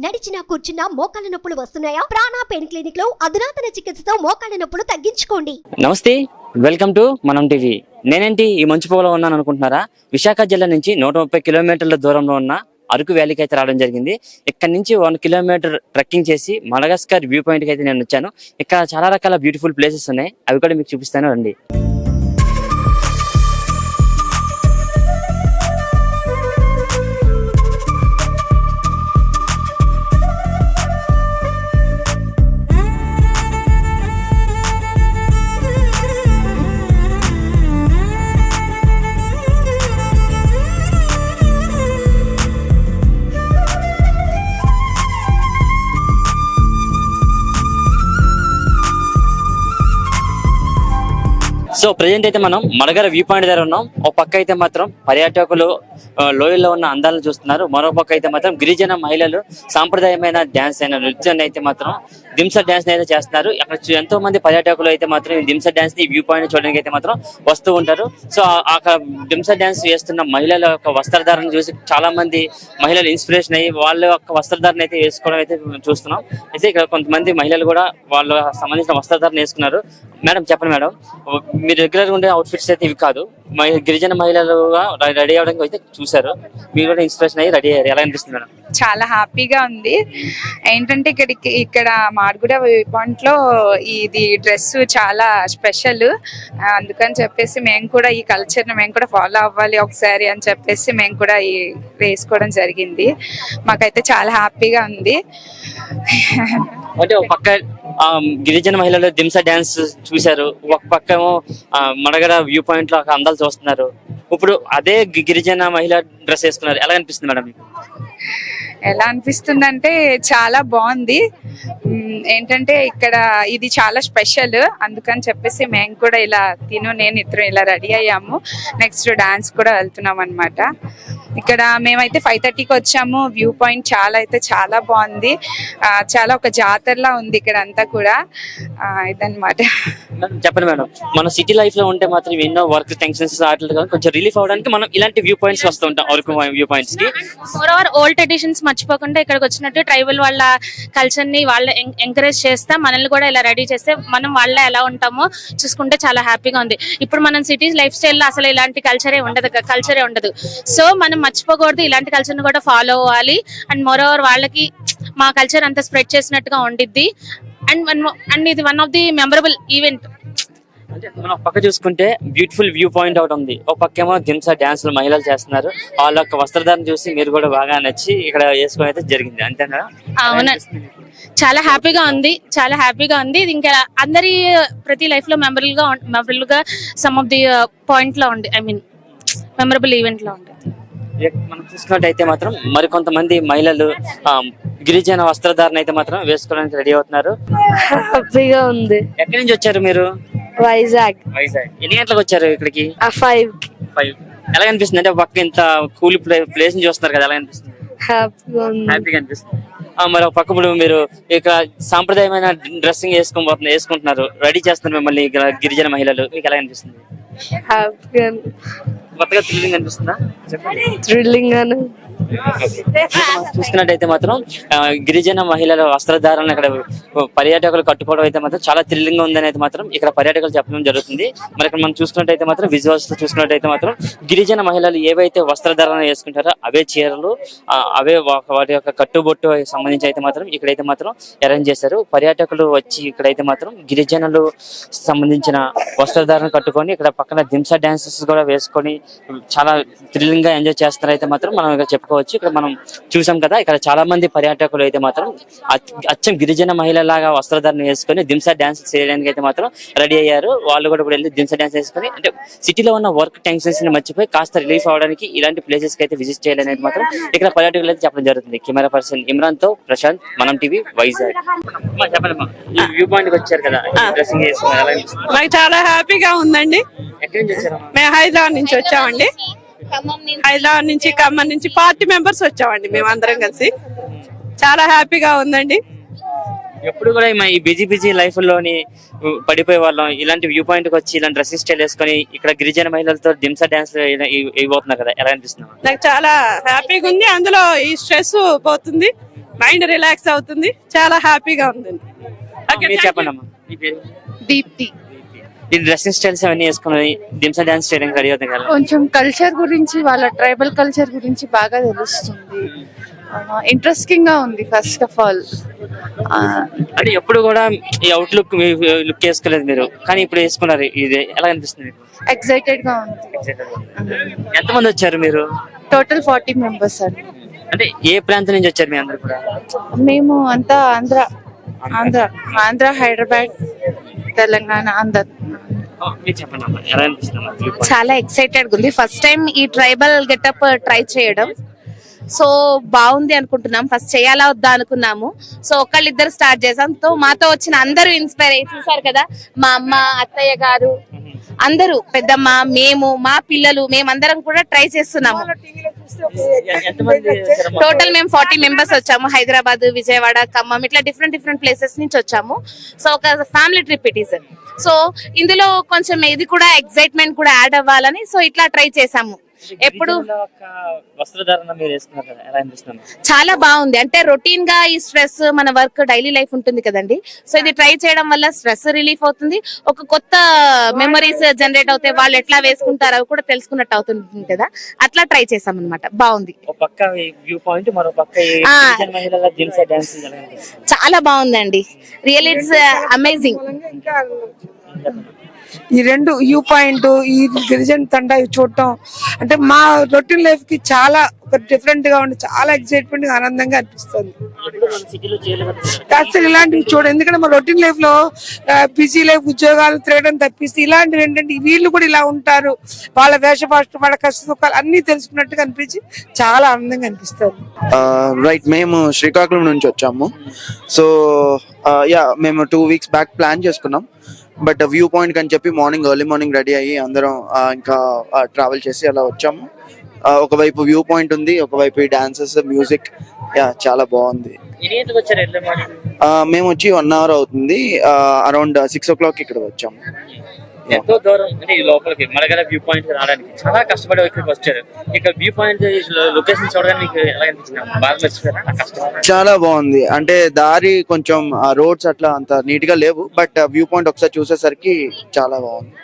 నడిచినా కూర్చున్నా మోకాళ్ళ నొప్పులు వస్తున్నాయా? ప్రాణ పెయిన్ క్లినిక్ లో అధునాతన చికిత్సతో మోకాళ్ళ నొప్పులు తగ్గించుకోండి. నమస్తే, వెల్కమ్ టు మనం టీవీ. నేనేంటి ఈ మంచు పొగలో ఉన్నాను అనుకుంటున్నారా? విశాఖ జిల్లా నుంచి 130 కిలోమీటర్ల దూరంలో ఉన్న అరకు వ్యాలీకి అయితే రావడం జరిగింది. ఇక్కడ నుంచి 1 కిలోమీటర్ ట్రెక్కింగ్ చేసి మడగాస్కర్ వ్యూ పాయింట్ కి అయితే నేను వచ్చాను. ఇక్కడ చాలా రకాల బ్యూటిఫుల్ ప్లేసెస్ ఉన్నాయి, అవి కూడా మీకు చూపిస్తాను రండి. సో ప్రజెంట్ అయితే మనం మడగర వ్యూ పాయింట్ దగ్గర ఉన్నాం. ఒక పక్క అయితే మాత్రం పర్యాటకులు లోయల్లో ఉన్న అందాలను చూస్తున్నారు, మరో పక్క అయితే మాత్రం గిరిజన మహిళలు సాంప్రదాయమైన డ్యాన్స్ అయిన నృత్యాన్ని అయితే మాత్రం దింస డ్యాన్స్ అయితే చేస్తున్నారు. అక్కడ ఎంతో మంది పర్యాటకులు అయితే మాత్రం ఈ దింస డ్యాన్స్ ని వ్యూ పాయింట్ చూడడానికి అయితే మాత్రం వస్తూ ఉంటారు. సో అక్కడ దింస డ్యాన్స్ చేస్తున్న మహిళల యొక్క వస్త్రధారణ చూసి చాలా మంది మహిళలు ఇన్స్పిరేషన్ అయ్యి వాళ్ళ యొక్క వస్త్రధారణ అయితే వేసుకోవడం అయితే చూస్తున్నాం. అయితే ఇక్కడ కొంతమంది మహిళలు కూడా వాళ్ళ సంబంధించిన వస్త్రధారణ వేసుకున్నారు. మేడం చెప్పండి మేడం, మీరు రెగ్యులర్ గా ఉండే అవుట్ఫిట్స్ అయితే ఇవి కాదు, గిరిజన మహిళలుగా రెడీ అవడానికి అయితే చూసారు, మీరు కూడా ఇన్స్పిరేషన్ అయ్యి రెడీ అయ్యారు, ఎలా అనిపిస్తుంది మేడం? చాలా హ్యాపీగా ఉంది. ఏంటంటే ఇక్కడ మార్గుడ వ్యూ పాయింట్ లో ఇది డ్రెస్ చాలా స్పెషల్, అందుకని చెప్పేసి మేము కూడా ఈ కల్చర్ ని మేము కూడా ఫాలో అవ్వాలి ఒకసారి అని చెప్పేసి మేము కూడా ఈ వేసుకోవడం జరిగింది. మాకైతే చాలా హ్యాపీగా ఉంది. అంటే ఒక పక్క గిరిజన మహిళలు దింస డ్యాన్స్ చూశారు, ఒక పక్క ఏమో మడగర వ్యూ పాయింట్ లో అందాలు చూస్తున్నారు. ఇప్పుడు అదే గిరిజన మహిళ డ్రెస్ వేసుకున్నారు, ఎలా అనిపిస్తుంది మేడం మీకు? ఎలా అనిపిస్తుంది అంటే చాలా బాగుంది. ఏంటంటే ఇక్కడ ఇది చాలా స్పెషల్, అందుకని చెప్పేసి మేము కూడా ఇలా నేను ఇద్దరు ఇలా రెడీ అయ్యాము. నెక్స్ట్ డాన్స్ కూడా వెళ్తున్నాం అనమాట. ఇక్కడ మేమైతే 5:30కి వచ్చాము. వ్యూ పాయింట్ చాలా బాగుంది, చాలా ఒక జాతరలా ఉంది ఇక్కడ అంతా కూడా. ఇదన్నమాట. చెప్పండి మేడం, మన సిటీ లైఫ్ లో ఉంటే మాత్రం ఎన్నో వర్క్ టెన్షన్స్ వాటిలో కొంచెం రిలీఫ్ అవడానికి మనం ఇలాంటి వ్యూ పాయింట్స్ వస్తూ ఉంటాం, అరకు వ్యూ పాయింట్స్ కి. మోరోవర్ ఓల్డ్ ట్రెడిషన్స్ మర్చిపోకుండా ఇక్కడికి వచ్చినట్టు ట్రైబల్ వాళ్ళ కల్చర్ ని వాళ్ళ ఎంకరేజ్ చేస్తా మనల్ని కూడా ఇలా రెడీ చేస్తే మనం వాళ్ళ ఎలా ఉంటామో చూసుకుంటే చాలా హ్యాపీగా ఉంది. ఇప్పుడు మనం సిటీ లైఫ్ స్టైల్ లో అసలు ఇలాంటి కల్చరే ఉండదు. సో మనం మర్చిపోకూడదు, ఇలాంటి కల్చర్ ని కూడా ఫాలో అవ్వాలి. అండ్ మోరోవర్ వాళ్ళకి మా కల్చర్ అంతా స్ప్రెడ్ చేసినట్టుగా ఉండిద్ది. అండ్ ఇది one of the memorable event. అంటే మనం పక్క చూసుకుంటే బ్యూటిఫుల్ వ్యూ పాయింట్ ఒకటి ఉంది, ఒక పక్కేమో దింస డాన్సులు మహిళలు చేస్తున్నారు. వాళ్ళ యొక్క వస్త్రధారణ చూసి మీరు కూడా బాగా నచ్చి ఇక్కడ వేసుకోవడం అయితే జరిగింది, అంతేనా? అవునా, చాలా హ్యాపీగా ఉంది. ఇది ఇంకా అందరి ప్రతి లైఫ్ లో మెమరబుల్ గా సమ్ ఆఫ్ ది పాయింట్ లో ఉంది, ఐ మీన్ మెమరబుల్ ఈవెంట్ లో ఉంది. మనం చూసుకున్నట్టయితే మాత్రం మరికొంతమంది మహిళలు గిరిజన వస్త్రధారణ అయితే మాత్రం వేసుకోవడానికి రెడీ అవుతున్నారు. హ్యాపీగా ఉంది. ఎక్కడి నుంచి వచ్చారు మీరు? వైజాగ్. ఎన్ని గంటలకు వచ్చారు ఇక్కడికి? 5. ఎలా అనిపిస్తుంది? అంటే పక్క ఇంత కూల్ ప్లేస్ ని చూస్తున్నారు కదా, ఎలా అనిపిస్తుంది? హ్యాపీగా అనిపిస్తుంది. మరి ఒక పక్క ఇప్పుడు మీరు ఇక్కడ సాంప్రదాయమైన డ్రెస్సింగ్ వేసుకుంటున్నారు, రెడీ చేస్తున్నారు మిమ్మల్ని గిరిజన మహిళలు, మీకు ఎలా అనిపిస్తుంది? కొత్తగా థ్రిల్లింగ్ అనిపిస్తుందా? థ్రిల్లింగ్ అని చూసుకున్నట్టయితే మాత్రం గిరిజన మహిళల వస్త్రధారణ ఇక్కడ పర్యాటకులు కట్టుకోవడం అయితే మాత్రం చాలా థ్రిల్లింగ్ గా ఉందని అయితే మాత్రం ఇక్కడ పర్యాటకులు చెప్పడం జరుగుతుంది. మరి ఇక్కడ మనం చూసుకున్నట్టయితే మాత్రం విజువల్స్ చూసుకున్నట్టయితే మాత్రం గిరిజన మహిళలు ఏవైతే వస్త్రధారణ వేసుకుంటారో అవే చీరలు, అవే వాటి యొక్క కట్టుబొట్టు సంబంధించి అయితే మాత్రం ఇక్కడైతే మాత్రం అరేంజ్ చేశారు. పర్యాటకులు వచ్చి ఇక్కడైతే మాత్రం గిరిజనులు సంబంధించిన వస్త్రధారణ కట్టుకొని ఇక్కడ పక్కన దింస డాన్సెస్ కూడా వేసుకొని చాలా థ్రిల్లింగ్ గా ఎంజాయ్ చేస్తున్నారు అయితే మాత్రం మనం ఇక్కడ చెప్పుకోవచ్చు. ఇక్కడ మనం చూసాం కదా, ఇక్కడ చాలా మంది పర్యాటకులు అయితే మాత్రం అచ్చం గిరిజన మహిళలాగా వస్త్రధారణ వేసుకొని దింస డాన్స్ చేయడానికి అయితే మాత్రం రెడీ అయ్యారు. వాళ్ళు కూడా ఇప్పుడు వెళ్ళి దింస డాన్స్ వేసుకొని అంటే సిటీలో ఉన్న వర్క్ టెన్షన్స్ ని మర్చిపోయి కాస్త రిలీఫ్ అవడానికి ఇలాంటి ప్లేసెస్ కి అయితే విజిట్ చేయాలనేది మాత్రం ఇక్కడ పర్యాటకులు అయితే చెప్పడం జరుగుతుంది. కెమెరా పర్సన్ ఇమ్రాన్ తో ప్రశాంత్, మనం టీవీ, వైజాగ్. చెప్పండి, వ్యూ పాయింట్ కి వచ్చారు కదా, డ్రెస్సింగ్ వేసుకున్నారు, ఎలా అనిపిస్తుంది? నాకు చాలా హ్యాపీగా ఉందండి. ఎక్కడి నుంచి వచ్చారు? మేము హైదరాబాద్ నుంచి వచ్చామండి. హైదరాబాద్ నుంచి ఖమ్మం నుంచి 40 మెంబర్స్ వచ్చామండి మేము అందరం కలిసి. చాలా హ్యాపీగా ఉందండి. ఎప్పుడు కూడా ఈ బిజీ లైఫ్ లోని పడిపోయే వాళ్ళం ఇలాంటి వ్యూ పాయింట్ కి వచ్చి ఇలాంటి డ్రెస్సింగ్ స్టైల్ వేసుకొని ఇక్కడ గిరిజన మహిళలతో దింసా డాన్స్ ఇవ్వబోతున్నారు కదా, ఎలా అనిపిస్తుంది? నాకు చాలా హ్యాపీగా ఉంది. అందులో ఈ స్ట్రెస్ పోతుంది, మైండ్ రిలాక్స్ అవుతుంది, చాలా హ్యాపీగా ఉందండి. మీరు చెప్పండి అమ్మా, మీ పేరు? దీప్తి. ఈ డ్రెస్సింగ్ స్టైల్స్ అవన్నీ వేసుకుని దింసా డాన్స్ చేయడానికి రెడీ అవుతాం కదా. కొంచెం కల్చర్ గురించి, వాళ్ళ ట్రైబల్ కల్చర్ గురించి బాగా తెలుస్తుంది. ఇంట్రెస్టింగ్ గా ఉంది ఫస్ట్ ఆఫ్ ఆల్. అంటే ఎప్పుడు కూడా ఈ అవుట్ లుక్ లుక్ వేసుకోలేదు మీరు, కానీ ఇప్పుడు వేసుకున్నారు. ఇది ఎలా అనిపిస్తుంది మీకు? ఎక్సైటెడ్ గా ఉంది. ఎంతమంది వచ్చారు మీరు? టోటల్ 40 members అండి. అంటే ఏ ప్రాంతం నుంచి వచ్చారు మీ అందరు కూడా? మేము అంతా ఆంధ్ర, హైదరాబాద్, తెలంగాణ అందరు. మీరు చెప్పండి అమ్మా, ఎలా అనిపిస్తుంది? చాలా ఎక్సైటెడ్ ఉంది. ఫస్ట్ టైం ఈ ట్రైబల్ గెటప్ ట్రై చేయడం. సో బాగుంది అనుకుంటున్నాం. ఫస్ట్ చేయాలా వద్దా అనుకున్నాము. సో ఒకళ్ళిద్దరు స్టార్ట్ చేసాం. సో మాతో వచ్చిన అందరూ ఇన్స్పైర్ అయ్యి చూసారు కదా, మా అమ్మ, అత్తయ్య గారు అందరూ, పెద్దమ్మ, మేము, మా పిల్లలు, మేమందరం కూడా ట్రై చేస్తున్నాము. టోటల్ మేము 40 members వచ్చాము. హైదరాబాద్, విజయవాడ, ఖమ్మం ఇట్లా డిఫరెంట్ ప్లేసెస్ నుంచి వచ్చాము. సో ఒక family trip it is. So ఇందులో కొంచెం ఇది కూడా ఎక్సైట్మెంట్ కూడా యాడ్ అవ్వాలని సో ఇట్లా ట్రై చేసాము. ఎప్పుడు వస్త్రధారణ మీరు వేసుకున్నారు కదా, ఎలా అనిపిస్తుంది? చాలా బాగుంది. అంటే రొటీన్ గా ఈ స్ట్రెస్, మన వర్క్, డైలీ లైఫ్ ఉంటుంది కదండి. సో ఇది ట్రై చేయడం వల్ల స్ట్రెస్ రిలీఫ్ అవుతుంది. ఒక కొత్త మెమరీస్ జనరేట్ అవుతాయి. వాళ్ళు ఎట్లా వేసుకుంటారు అవి కూడా తెలుసుకున్నట్టు అవుతుంది కదా. అట్లా ట్రై చేసాం అనమాట. బాగుంది. ఒక పక్క వ్యూ పాయింట్, మరో పక్క మహిళల దింసా డాన్స్ చాలా బాగుందండి. Real it's amazing. ఈ రెండు వ్యూ పాయింట్, ఈ గిరిజన తండా ఇవి చూడటం అంటే మా రొటీన్ లైఫ్ కి చాలా ఒక డిఫరెంట్ గా ఉండి చాలా ఎక్సైట్మెంట్ గా ఆనందంగా అనిపిస్తుంది. అసలు ఇలాంటివి చూడ, ఎందుకంటే మా రొటీన్ లైఫ్ లో బిజీ లైఫ్, ఉద్యోగాలు తిరగడం తప్పిస్తే ఇలాంటివి ఏంటంటే వీళ్ళు కూడా ఇలా ఉంటారు, వాళ్ళ వేషభాష, వాళ్ళ కష్ట సుఖాలు అన్ని తెలుసుకున్నట్టుగా అనిపించి చాలా ఆనందంగా అనిపిస్తుంది. రైట్, మేము శ్రీకాకుళం నుంచి వచ్చాము. సో మేము 2 weeks బ్యాక్ ప్లాన్ చేసుకున్నాం. బట్ వ్యూ పాయింట్ అని చెప్పి ఎర్లీ మార్నింగ్ రెడీ అయ్యి అందరం ఇంకా ట్రావెల్ చేసి అలా వచ్చాము. ఒకవైపు వ్యూ పాయింట్ ఉంది, ఒకవైపు డాన్సెస్, మ్యూజిక్, చాలా బాగుంది. మేము వచ్చి 1 hour అవుతుంది. అరౌండ్ 6 o'clock ఇక్కడ వచ్చాము. ఎంతో దూరం అంటే ఈ లోపలికి మరగల వ్యూ పాయింట్ రావడానికి చాలా కష్టపడి ఇక్కడికి వచ్చారు. ఇక్కడ వ్యూ పాయింట్ లొకేషన్ చూడడానికి మీకు ఎలా అనిపించింది? బాగా నచ్చిందా? చాలా బాగుంది. అంటే దారి కొంచెం రోడ్స్ అట్లా అంత నీట్ గా లేవు, బట్ వ్యూ పాయింట్ ఒకసారి చూసేసరికి చాలా బాగుంది.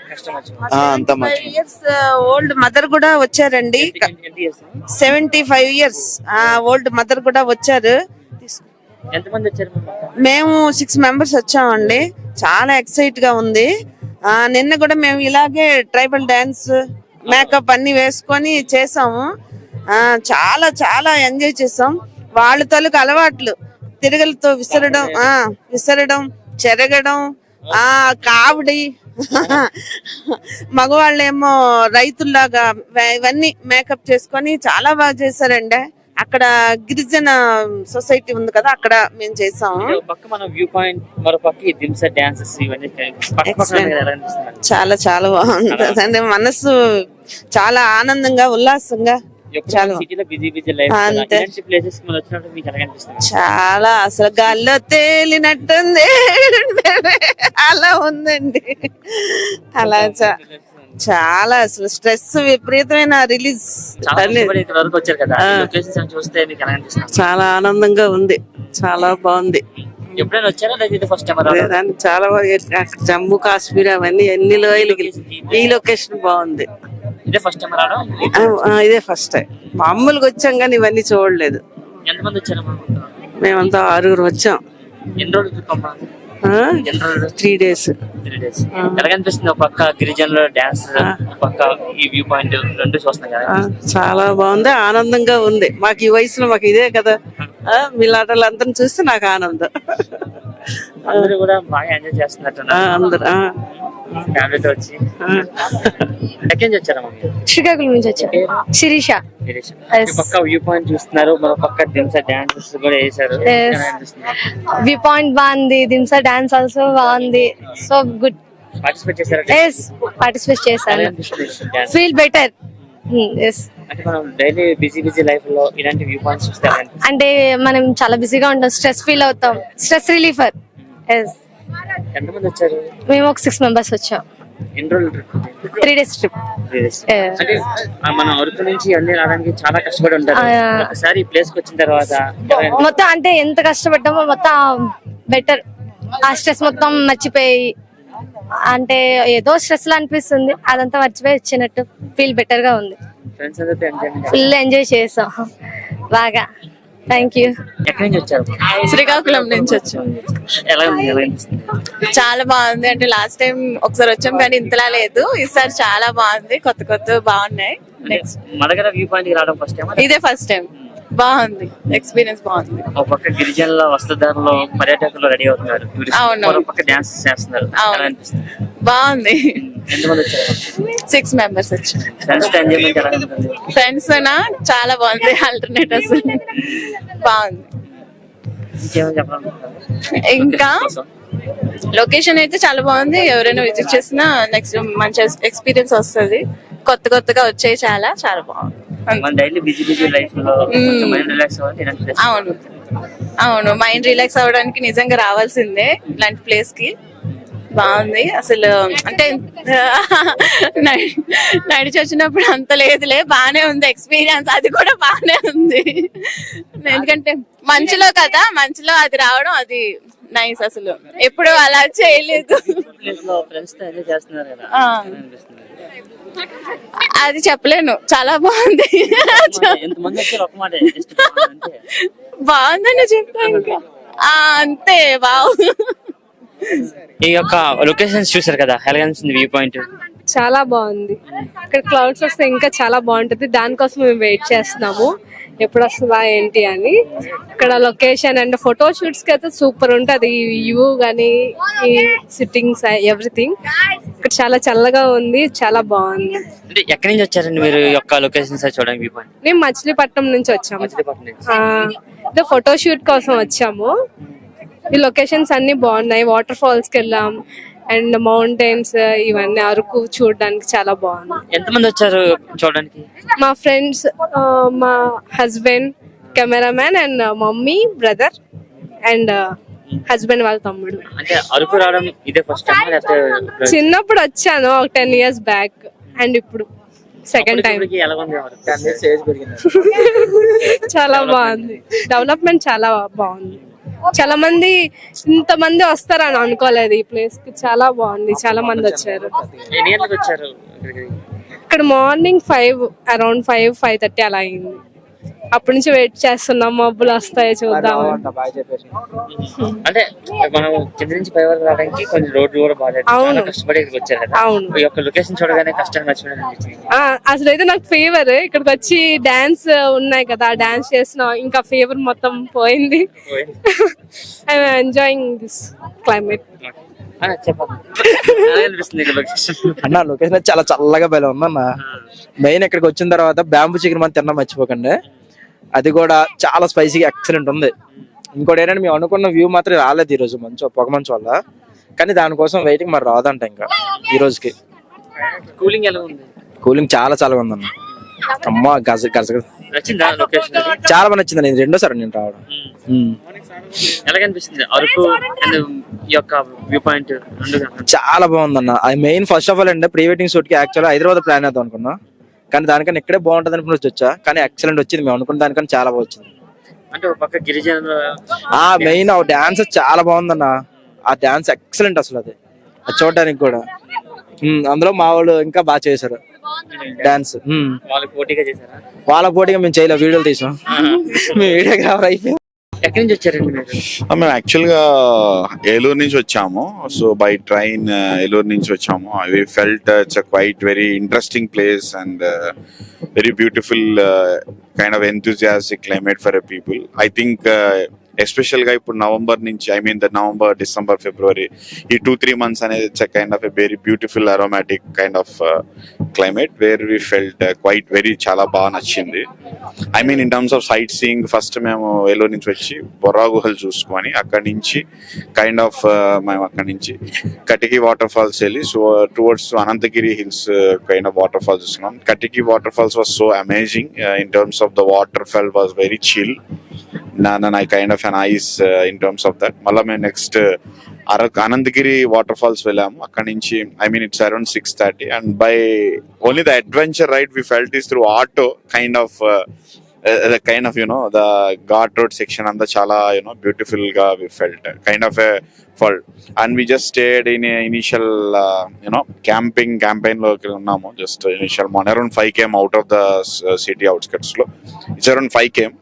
అంత మంచి 5 years ఓల్డ్ మదర్ కూడా వచ్చారండి. 75 years ఓల్డ్ మదర్ కూడా వచ్చారు. ఎంతమంది వచ్చారు? మేము 6 members వచ్చామండి. చాలా ఎక్సైట్ గా ఉంది. నిన్న కూడా మేము ఇలాగే ట్రైబల్ డాన్స్, మేకప్ అన్ని వేసుకొని చేసాము. చాలా చాలా ఎంజాయ్ చేసాం. వాళ్ళ తాలూకు అలవాట్లు, తిరగలతో విసరడం, చెరగడం, కావిడి, మగవాళ్ళేమో రైతుల్లాగా ఇవన్నీ మేకప్ చేసుకొని చాలా బాగా చేశారండి. అక్కడ గిరిజన సొసైటీ ఉంది కదా, అక్కడ మేము చేసాము. చాలా చాలా బాగుంది. అంటే మనసు చాలా ఆనందంగా, ఉల్లాసంగా, చాలా అసలు గాల్లో తేలినట్టుంది. అలా ఉందండి. అలా చాలా అసలు స్ట్రెస్ విపరీతమైన రిలీజ్. చాలా ఆనందంగా ఉంది, చాలా బాగుంది. ఎప్పుడైనా వచ్చారా లేదా ఫస్ట్ టైం? చాలా బాగా జమ్మూ కాశ్మీర్ అవన్నీ ఎన్ని లోయలు, ఈ లొకేషన్ బాగుంది. ఇదే ఫస్ట్ టైం రావడం? ఇదే ఫస్ట్ టైం. మామూలుగా వచ్చాం కానీ ఇవన్నీ చూడలేదు. ఎంతమంది వచ్చారు? మేమంతా 6 వచ్చాం. ఎన్ని రోజులు? 3 days. ఎలా కనిపిస్తుంది? ఒక పక్క గిరిజనుల డాన్స్, పక్క ఈ వ్యూ పాయింట్ రెండు చూస్తున్నాం కదా. చాలా బాగుంది, ఆనందంగా ఉంది. మాకు ఈ వయసులో మాకు ఇదే కదా, మీలాటలు అందరం చూస్తే నాకు ఆనందం. అందరూ కూడా బాగా ఎంజాయ్ చేస్తున్నట్టు అందరు ఫ్యామిలీతో వచ్చి. ఎక్కడి నుంచి వచ్చారమ్మా? శ్రీకాకుళం నుంచి వచ్చారు. శిరీష. పక్క వ్యూ పాయింట్ చూస్తున్నారు, మరో పక్క దింసా డాన్సెస్ కూడా వేసారు. వ్యూ పాయింట్ బాగుంది, దింసా డాన్స్ ఆల్సో బాగుంది. So good. పార్టిసిపేట్ చేశారు? పార్టిసిపేట్ చేశాను. Feel better. అంటే మనం డైలీ బిజీ లైఫ్ లో ఇలాంటి వ్యూ పాయింట్స్ చూస్తే అంటే మనం చాలా బిజీగా ఉంటాం, స్ట్రెస్ ఫీల్ అవుతాం. స్ట్రెస్ రిలీఫర్. ఎంతమంది వచ్చారు? మేము ఒక 6 members వచ్చాం. ఎన్ని రోజులు ట్రిప్? 3 days trip. 3 days. అంటే మన అరకు నుంచి అన్ని రావడానికి చాలా కష్టపడి ఉంటారు. ఒకసారి ఈ ప్లేస్ కి వచ్చిన తర్వాత మొత్తం అంటే ఎంత కష్టపడ్డామో మొత్తం బెటర్. ఆ స్ట్రెస్ మొత్తం మర్చిపోయి, అంటే ఏదో స్ట్రెస్ లా అనిపిస్తుంది, అదంతా మర్చిపోయి వచ్చినట్టు ఫీల్ బెటర్ గా ఉంది. ఫ్రెండ్స్ అందరితో ఎంజాయ్ ఫుల్ ఎంజాయ్ చేసాం బాగా. Thank you. ఎక్కడి నుంచి వచ్చారు? శ్రీకాకుళం నుంచి వచ్చాం. ఎలా ఉంది? ఎలా అనిపిస్తుంది? చాలా బాగుంది. అంటే లాస్ట్ టైం ఒకసారి వచ్చాం కానీ ఇంతలా లేదు, ఈసారి చాలా బాగుంది. కొత్త బాగున్నాయి. నెక్స్ట్ మన దగ్గర వ్యూ పాయింట్ కి రావడం ఫస్ట్ టైం. ఇదే ఫస్ట్ టైం. బాగుంది, ఎక్స్పీరియన్స్ బాగుంది. ఒక పక్క గిరిజనుల వస్త్రధారణలో పర్యాటకులు రెడీ అవుతున్నారు, అవును. మరో పక్క డాన్స్ చేస్తున్నారు. అవును. ఎలా అనిపిస్తుంది? బాగుంది. ఎంతమంది వచ్చారు? 6 members వచ్చాం. ఫ్రెండ్స్ తో ఎంజాయ్మెంట్ ఎలా ఉంటుంది? ఫ్రెండ్స్ చాలా బాగుంది. ఆల్టర్నేటివ్స్ బాగుంది. ఇంకేమైనా చెప్పాలనుకుంటున్నారా? ఇంకా లొకేషన్ అయితే చాలా బాగుంది. ఎవరైనా విజిట్ చేసినా నెక్స్ట్ మంచి ఎక్స్పీరియన్స్ వస్తుంది. కొత్తగా వచ్చాయి. చాలా బాగుంది. మన డైలీ బిజీ లైఫ్ లో కొంచెం మైండ్ రిలాక్స్ అవ్వాలి ఇలాంటి place అవును మైండ్ రిలాక్స్ అవ్వడానికి నిజంగా రావాల్సిందే ఇలాంటి ప్లేస్ కి. బాగుంది అసలు. అంటే నడిచి వచ్చినప్పుడు అంత లేదులే, బానే ఉంది ఎక్స్పీరియన్స్. అది కూడా బానే ఉంది. ఎందుకంటే మంచులో కదా, మంచులో అది రావడం అది నైస్. అసలు ఎప్పుడు అలా చేయలేదు. ప్లేస్ లో ఫ్రెండ్స్ తో ఎంజాయ్ చేస్తున్నారు కదా, ఆ. ఎలా అనిపిస్తుంది? అది చెప్పలేను. చాలా బాగుంది. ఎంతమంది వచ్చారు? ఒక మాట just అంటే బాగుందని చెప్తా. ఇంకా అంతే. బాగు. ఈ యొక్క లొకేషన్స్ చూసారు కదా, ఎలా అనిపిస్తుంది వ్యూ పాయింట్? చాలా బాగుంది. ఇక్కడ క్లౌడ్స్ వస్తే ఇంకా చాలా బాగుంటది. దానికోసం మేము వెయిట్ చేస్తున్నాము ఎప్పుడు వస్తుందా ఏంటి అని. ఇక్కడ లొకేషన్ అండ్ ఫోటో షూట్స్ కి అయితే సూపర్ ఉంటది. ఈ వ్యూ గానీ, ఈ సిట్టింగ్స్, ఎవ్రీథింగ్ ఇక్కడ చాలా చల్లగా ఉంది. చాలా బాగుంది. అంటే ఎక్కడి నుంచి వచ్చారండి మీరు ఈ యొక్క లొకేషన్స్ చూడడానికి వ్యూ పాయింట్? మేము మచిలీపట్నం నుంచి వచ్చాము. మచిలీపట్నం నుంచి. ఇదే ఫోటో షూట్ కోసం వచ్చాము. ఈ లొకేషన్స్ అన్ని బాగున్నాయి. వాటర్ ఫాల్స్ కి వెళ్ళాం అండ్ మౌంటైన్స్, ఇవన్నీ అరకు చూడడానికి చాలా బాగుంది. ఎంతమంది వచ్చారు చూడడానికి? మా ఫ్రెండ్స్, మా husband, cameraman and mummy, brother and husband వాళ్ళ తమ్ముడు. అంటే అరకు రావడం ఇదే ఫస్ట్ టైం? చిన్నప్పుడు వచ్చాను ఒక 10 years బ్యాక్ అండ్ ఇప్పుడు సెకండ్ టైం. ఎలా ఉంది అరకు? చాలా బాగుంది. డెవలప్మెంట్ చాలా బాగుంది. చాలా మంది, ఇంతమంది వస్తారని అనుకోలేదు ఈ ప్లేస్ కి. చాలా బాగుంది. చాలా మంది వచ్చారు. ఎన్ని గంటలకు వచ్చారు ఇక్కడికి? ఇక్కడ మార్నింగ్ 5 5:30 అలా అయింది. అప్పటి నుంచి వెయిట్ చేస్తున్నాం, మబ్బులు వస్తాయో చూద్దాం. అంటే మనం కింద నుంచి పై వరకు రావడానికి కొంచెం రోడ్లు కూడా బాగా చాలా కష్టపడి ఇక్కడికి వచ్చారు కదా. అవును. ఈ యొక్క లొకేషన్ చూడగానే కష్టాన్ని మర్చిపోయిన అనిపించింది. అసలు అయితే నాకు ఫీవర్. ఇక్కడికి వచ్చి డాన్స్ ఉన్నాయి కదా, డాన్స్ చేసిన ఇంకా ఫీవర్ మొత్తం పోయింది. I'm enjoying this climate. అన్న లొకేషన్ చాలా చల్లగా బయలు ఉందన్న. మెయిన్ ఇక్కడికి వచ్చిన తర్వాత బ్యాంబూ చికెన్ మనం తిన్నా మర్చిపోకండి. అది కూడా చాలా స్పైసీగా ఎక్సలెంట్ ఉంది. ఇంకోటి ఏంటంటే మేము అనుకున్న వ్యూ మాత్రం రాలేదు ఈ రోజు, మంచు పొగ మంచు వల్ల. కానీ దానికోసం వెయిటింగ్ మరి రాదంట ఇంకా ఈ రోజుకి. కూలింగ్ ఎలా ఉంది? కూలింగ్ చాలా ఉందన్న. అమ్మ గజ నచ్చిందా లొకేషన్? చాలా బాగా నచ్చింది. నేను రెండోసారి నేను రావడం. ఎలా కనిపిస్తుంది అరకు అండ్ ఈ యొక్క వ్యూ పాయింట్? చాలా బాగుందన్న. అది మెయిన్ ఫస్ట్ ఆఫ్ ఆల్ అంటే ప్రీ వెడ్డింగ్ షూట్ కి యాక్చువల్ హైదరాబాద్ ప్లాన్ అవుతాం అనుకున్నా, కానీ దానికన్నా ఇక్కడే బాగుంటది అనుకుని వచ్చా. కానీ ఎక్సలెంట్ వచ్చింది. మేము అనుకున్న దానికన్నా చాలా బాగా వచ్చింది. అంటే ఒక పక్క గిరిజన మెయిన్ ఆ డాన్స్ చాలా బాగుందన్న. ఆ డాన్స్ ఎక్సలెంట్ అసలు. అది చూడడానికి కూడా. అందులో మా వాళ్ళు ఇంకా బాగా చేశారు డాన్స్. వాళ్ళకి పోటీగా చేశారా? వాళ్ళ పోటీగా మేము చేయలేదు, వీడియోలు తీసాం. మేము వీడియోగ్రాఫర్ అయిపోయాం. ఎక్కడి నుంచి వచ్చారండి మీరు? మేము యాక్చువల్ గా ఏలూరు నుంచి వచ్చాము. సో బై ట్రైన్ ఏలూరు నుంచి వచ్చాము. We felt it's quite very interesting place and very beautiful kind of enthusiastic climate for people. I think especial గా ఇప్పుడు నవంబర్ నుంచి, I mean the November, December, February, ఈ 2-3 months అనేది it's kind of a very beautiful aromatic kind of climate where we felt quite very, చాలా బాగా నచ్చింది. I mean in terms of sightseeing, first మేము ఏలూరు నుంచి వచ్చి బొర్రా గుహలు చూసుకొని అక్కడి నుంచి కైండ్ ఆఫ్ మేము అక్కడి నుంచి కటికి వాటర్ ఫాల్స్ వెళ్ళి so towards Ananthagiri hills kind of waterfalls చూసుకున్నాం. Katiki waterfalls was so amazing in terms of the waterfall was very chill. I kind of an eyes in terms of that. మళ్ళీ మేము next Anantagiri water falls వెళ్ళాము. అక్కడ నుంచి I mean it's around 6:30 and by only the adventure ride we felt is through auto kind of the Ghat road section and the chala beautiful ga we felt kind of a fall, and we just stayed in a initial camping campaign lo unnamo. Just initial morning around 5 km out of the city outskirts lo, it's around 5 km.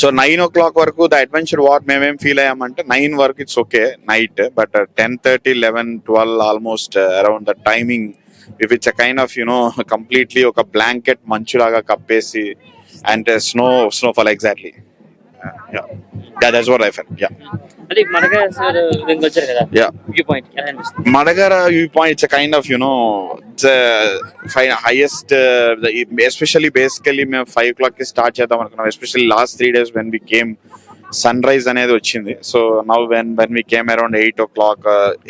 So 9 o'clock వరకు the adventure what మేమేం feel అయ్యామంటే 9 వరకు it's okay night, but 10:30 11 12 almost around the timing if it's a kind of completely ఒక blanket మంచులాగా కప్పేసి and snowfall exactly. Yeah, that's what I felt. Yeah. అంటే మనగా sir దీనికి వచ్చారు కదా, Yeah. View point ఎలా అనిపిస్తుంది? Madagara viewpoint, it's a kind of it's a highest especially basically మేము 5 o'clock కి start చేద్దాం అనుకున్నాం, especially last 3 days when we came sunrise అనేది వచ్చింది. So now when we came around 8 o'clock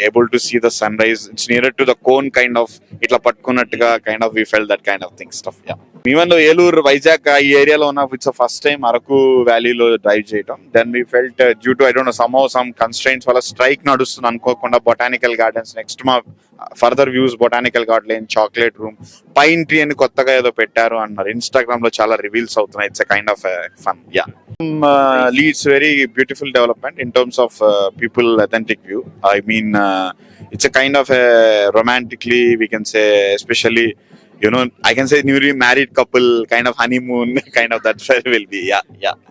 able to see the sunrise, it's nearer to the cone kind of ఇట్లా పట్టుకున్నట్టుగా kind of we felt that kind of thing stuff. Yeah, even though Eluru Vizag ఈ ఏరియాలో ఉన్న it's first time Araku వ్యాలీలో drive చేయడం, then we felt due to I don't know somehow some constraints వల్ల strike నడుస్తుంది అనుకోకుండా botanical gardens next మా further views botanical garden chocolate room pine tree అని కొత్తగా ఏదో పెట్టారు అన్నారు. ఇన్స్టాగ్రామ్ లో చాలా రివీల్స్ అవుతున్నాయి. It's kind of fun. Yeah, leads very beautiful development in terms of people authentic view. I mean it's a kind of a romantically we can say, especially I can say newly married couple kind of honeymoon kind of that will be. Yeah.